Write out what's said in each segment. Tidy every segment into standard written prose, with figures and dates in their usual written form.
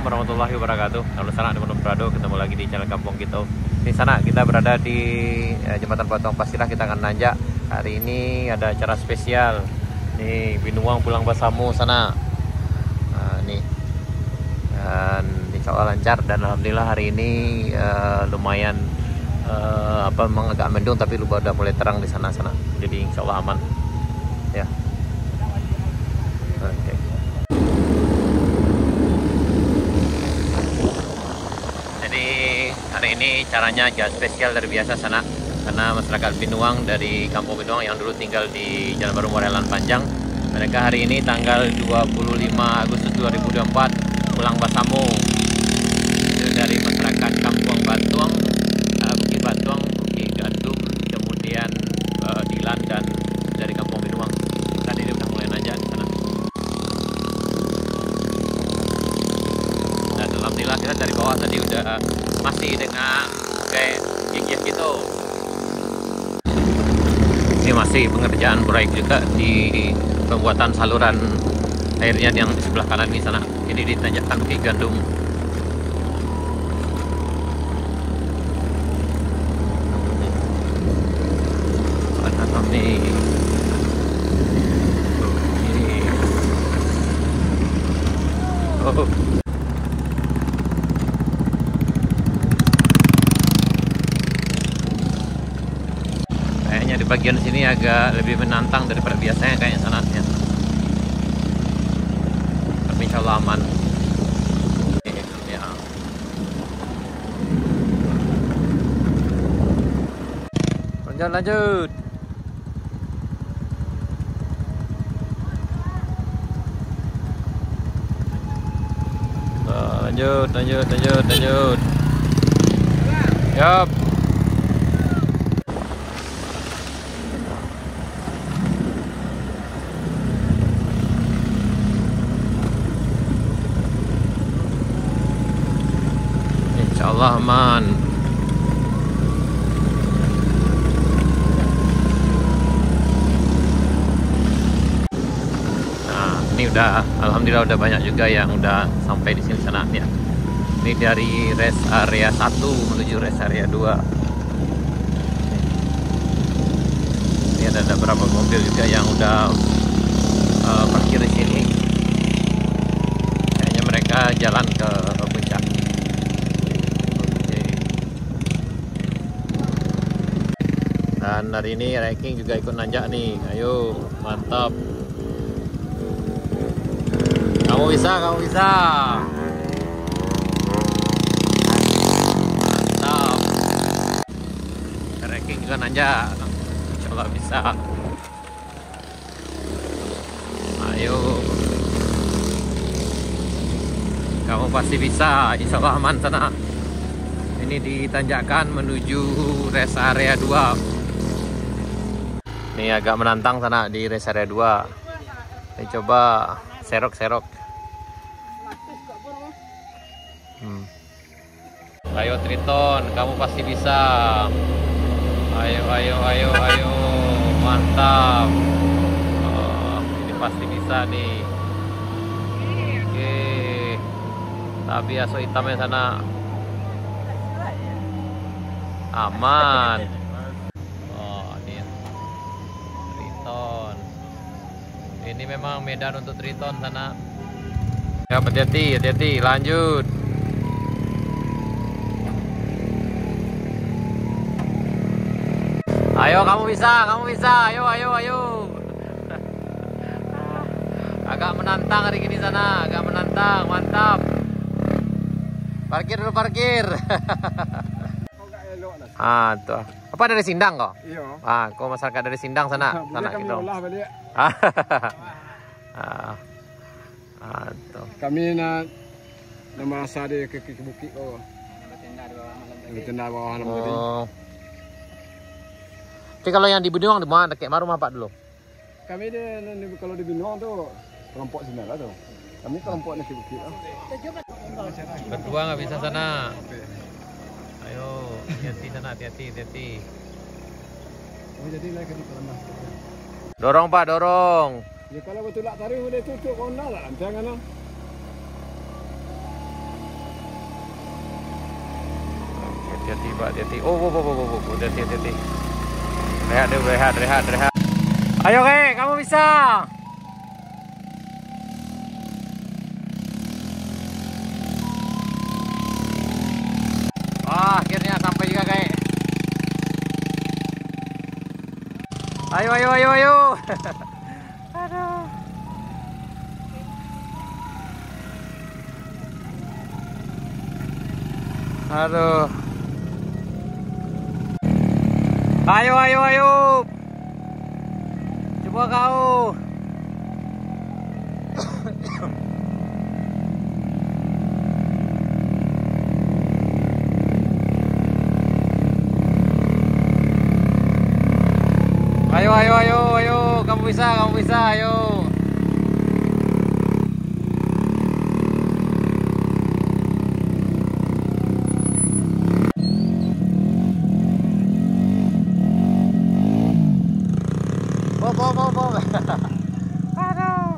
warahmatullahi wabarakatuh. Halo sana teman-teman Prado, ketemu lagi di channel Kampung Kita. Di sana kita berada di Jembatan Batuang Pasirah, kita akan nanjak. Hari ini ada acara spesial. Nih Binuang pulang Basamu sana. Nah, nih. Dan insya Allah lancar dan alhamdulillah hari ini lumayan memang agak mendung tapi udah mulai terang di sana-sana. Jadi insya Allah aman. Ya. Oke. Jadi hari ini caranya agak spesial dari biasa sana, karena masyarakat Binuang dari Kampung Binuang yang dulu tinggal di Jalan Baru Morelan Panjang, mereka hari ini tanggal 25 Agustus 2024 pulang Basamu. Itu dari masyarakat Kampung Batuang, Bukit Batuang, Bukit Gandum, kemudian Dilan dan dari Kampung Binuang. Dan ini udah mulai nanjak di sana. Dan alhamdulillah kita dari bawah tadi udah masih dengan kayak gigi gitu. Ini masih pengerjaan proyek juga di pembuatan saluran airnya yang di sebelah kanan di sana. Ini ditanjakan Bukit Gandum. Nih. Oh. Kayaknya di bagian sini agak lebih menantang daripada biasanya kayaknya sanatnya. Tapi insya Allah aman. Ya. Lanjut. Lanjut. Yap. Insyaallah aman. Nah, ini udah alhamdulillah udah banyak juga yang udah sampai di sini sana ya. Ini dari rest area 1 menuju rest area 2. Ini ada beberapa mobil juga yang udah parkir di sini. Kayaknya mereka jalan ke puncak. Oke. Dan hari ini ranking juga ikut nanjak nih. Ayo, mantap. Kamu bisa. Ranking juga nanjak, insya Allah bisa. Ayo, kamu pasti bisa, insya Allah aman sana. Ini ditanjakan menuju rest area 2. Ini agak menantang sana di rest area 2. Ini coba serok. Ayo Triton, kamu pasti bisa. Ayo, mantap. Ini pasti bisa nih. Oke, tapi aso hitamnya sana aman. Oh, ini Triton. Ini memang medan untuk Triton sana. Ya, hati-hati, lanjut. Ayo kamu bisa, ayo. Agak menantang hari ini sana, mantap. Parkir dulu. Ah, tuh. Apa dari Sindang kok? Iya. Kok masyarakat dari Sindang sana gitu. Tuh. Kami nak merasa di bukit oh. Tenda bawah malam tadi. Tapi kalau yang di Binuang di mana? Dekat rumah Pak dulu? Kami kalau di Binuang tuh kelompok sini lah tuh. Kami kelompok nasi bukit. Berdua nggak bisa sana. Ayo, hati-hati. Oh, jadi naik ke dalam. Dorong Pak, dorong. Ya kalau betul tak tarik udah tutup kau nak lah, jangan lah. Hati-hati Pak, hati-hati. Oh, hati-hati. Rehat dulu, rehat. Ayo kamu bisa. Wah, akhirnya sampai juga Ayo. Aduh. Aduh. Ayo. Coba kau. Ayo. Kamu bisa, ayo. Bob. Aduh.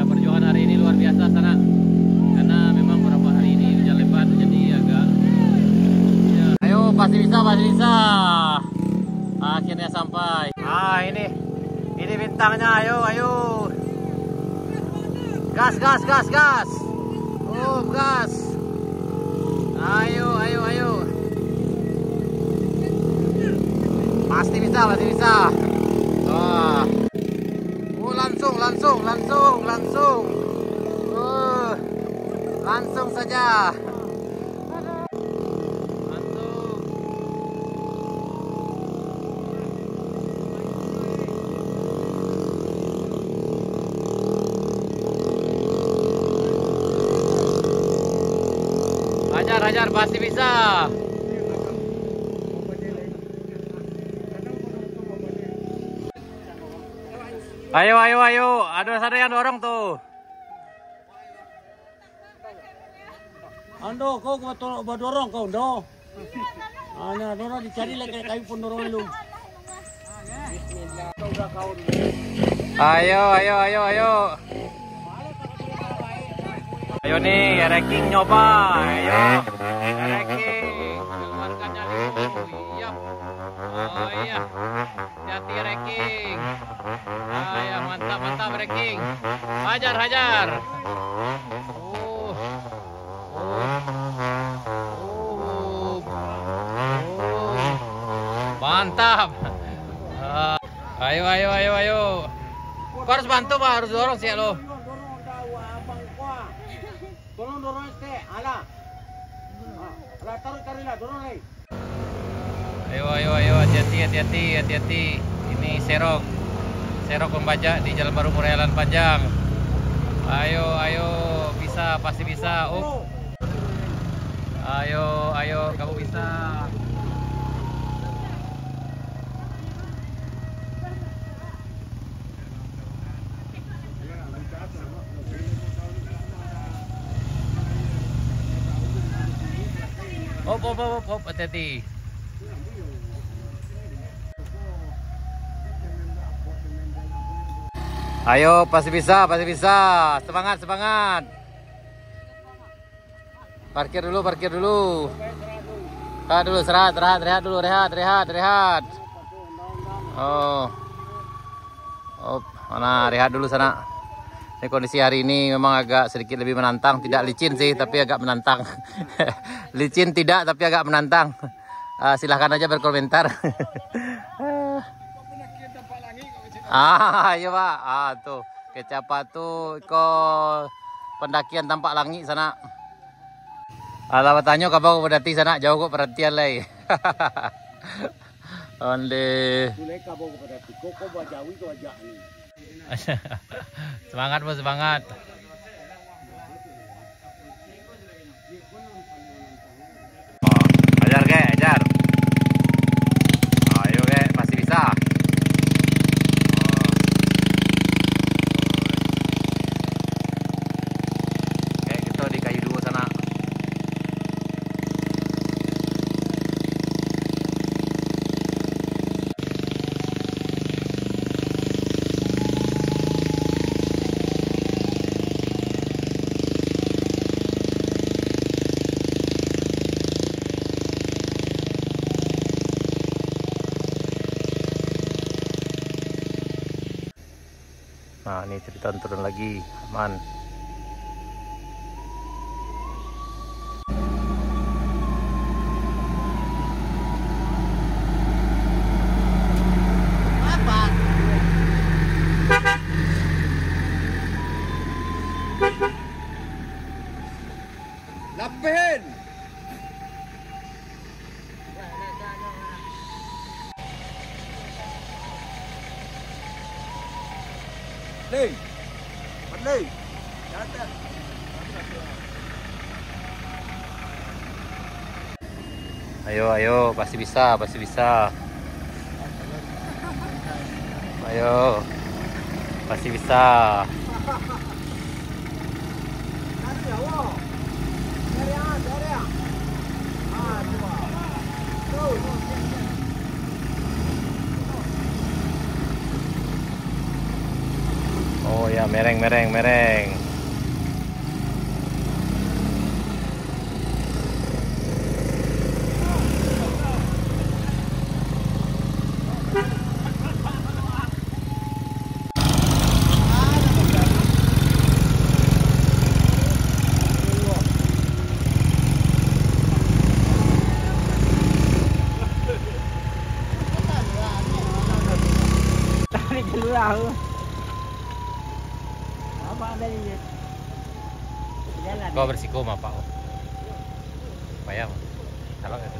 Perjuangan hari ini luar biasa sana. Karena memang beberapa hari ini hujan lebat jadi agak ya. Ayo pasti bisa. Akhirnya sampai. Ini bintangnya. Ayo. Gas. Oh, gas. Ayo. Pasti bisa. Wah. Oh, langsung. Langsung saja. Hajar, pasti bisa. Ayo. Ada yang dorong tuh. Ando, kau dorong kau, do. Hanya dorong dicari lagi kayu pun dorong lu. Ayo. Ayo nih, ranking nyoba. Ayo. Ranking. Keluarkannya dulu. Iya. Oh iya. Hati ranking. Ayo, mantap ranking. Hajar. Mantap. Ayo. Kau harus bantu Pak, harus dorong sih lo. Tolong dorong ala. Taruh lah, dorong lagi. Ayo, hati-hati. Ini serok pembajak di Jalan Baru Morealan Panjang. Ayo, pasti bisa. Ayo, kamu bisa. Hop, hati-hati. Ayo, pasti bisa. Semangat. Parkir dulu. Rehat dulu. Oh. Mana rehat dulu sana. Ini kondisi hari ini memang agak sedikit lebih menantang, tidak licin sih, tapi agak menantang. Licin tidak, tapi agak menantang. Silahkan aja berkomentar. Iya Pak. Tuh Kecapa tuh pendakian tampak langit sana. Ala tanya kabar berdati sana jauh kok perhatian lagi. Onde. Semangat bos, semangat. Ajar. Ayo pasti bisa. Gitu di kayu dua sana. Nah, ini Triton turun lagi, aman. Lapihin! Ling! Ling! Jatuh! Ayo, ayo, pasti bisa, pasti bisa. Ayo, pasti bisa. Oh ya, mereng, mereng, mereng. Tarik keluar. Apa ada ini? Jalan. Kau bersiko mah Pak. Payah. Kalau itu.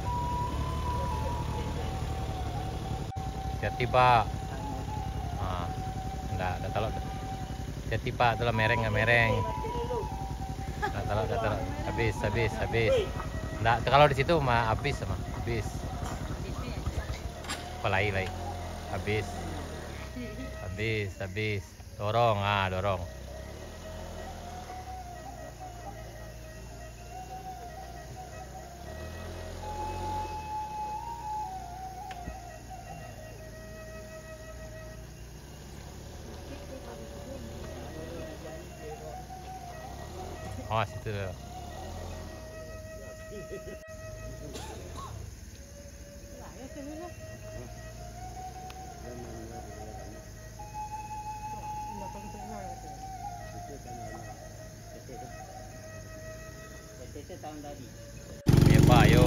Hati Pak. Ah, enggak talok. Hati Pak, itulah mereng, enggak mereng. Enggak talok. Habis. Enggak, kalau di situ mah habis sama. Habis. Pelai. Habis. Dorong, dorong. Oh, situ. Ya Pak, ayo.